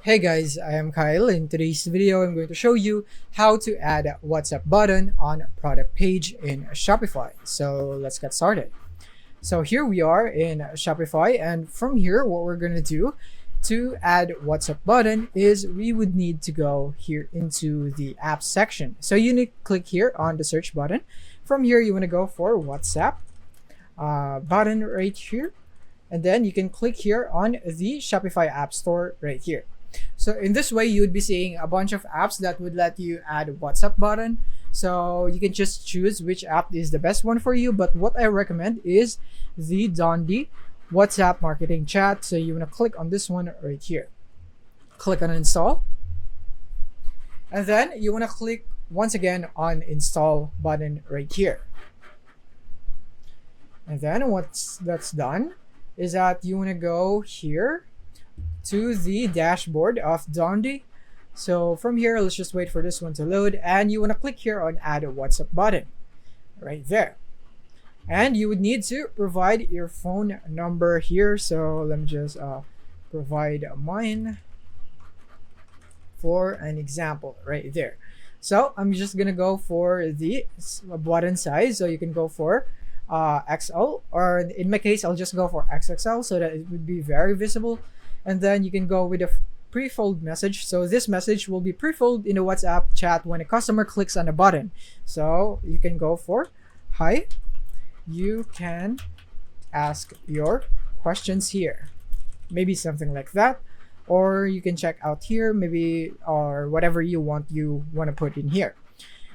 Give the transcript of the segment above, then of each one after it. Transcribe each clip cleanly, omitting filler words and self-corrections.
Hey guys, I am Kyle. In today's video, I'm going to show you how to add a WhatsApp button on a product page in Shopify. So let's get started. So here we are in Shopify, and from here, what we're going to do to add WhatsApp button is we would need to go here into the apps section. So you need to click here on the search button. From here, you want to go for WhatsApp button right here. And then you can click here on the Shopify App Store right here. So in this way, you would be seeing a bunch of apps that would let you add a WhatsApp button. So you can just choose which app is the best one for you. But what I recommend is the Dondi WhatsApp Marketing Chat. So you want to click on this one right here. Click on install. And then you want to click once again on install button right here. And then once that's done is that you want to go here to the dashboard of Dondi. So from here, let's just wait for this one to load, and you want to click here on add a WhatsApp button right there. And you would need to provide your phone number here. So let me just provide mine for an example right there. So I'm just gonna go for the button size. So you can go for XL, or in my case, I'll just go for XXL so that it would be very visible. And then you can go with a pre-fold message. So this message will be pre-fold in the WhatsApp chat when a customer clicks on a button. So you can go for, hi, you can ask your questions here. Maybe something like that. Or you can check out here, maybe, or whatever you want to put in here.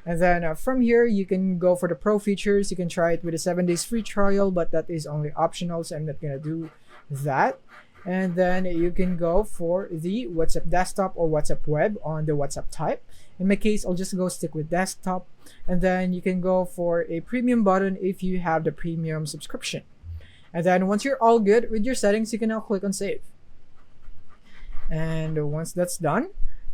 And then from here, you can go for the pro features. You can try it with a 7 days free trial, but that is only optional, so I'm not going to do that. And then you can go for the WhatsApp desktop or WhatsApp web on the WhatsApp type. In my case, I'll just go stick with desktop. And then you can go for a premium button if you have the premium subscription. And then once you're all good with your settings, you can now click on save. And once that's done,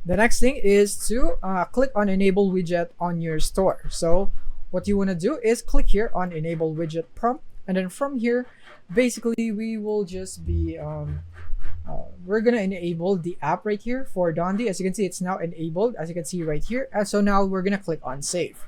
the next thing is to click on enable widget on your store. So what you want to do is click here on enable widget prompt. And then from here, basically, we will just be, we're going to enable the app right here for Dondi. As you can see, it's now enabled, as you can see right here. And so now we're going to click on save.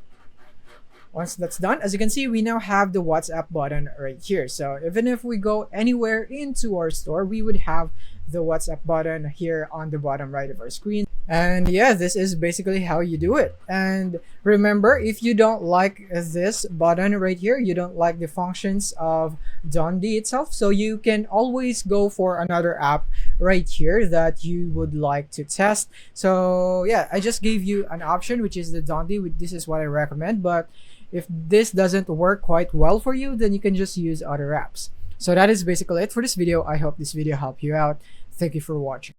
Once that's done, as you can see, we now have the WhatsApp button right here. So even if we go anywhere into our store, we would have the WhatsApp button here on the bottom right of our screen. And yeah, this is basically how you do it. And remember, if you don't like this button right here, you don't like the functions of Dondi itself, so you can always go for another app right here that you would like to test. So yeah, I just gave you an option, which is the Dondi. This is what I recommend. But if this doesn't work quite well for you, then you can just use other apps. So that is basically it for this video. I hope this video helped you out. Thank you for watching.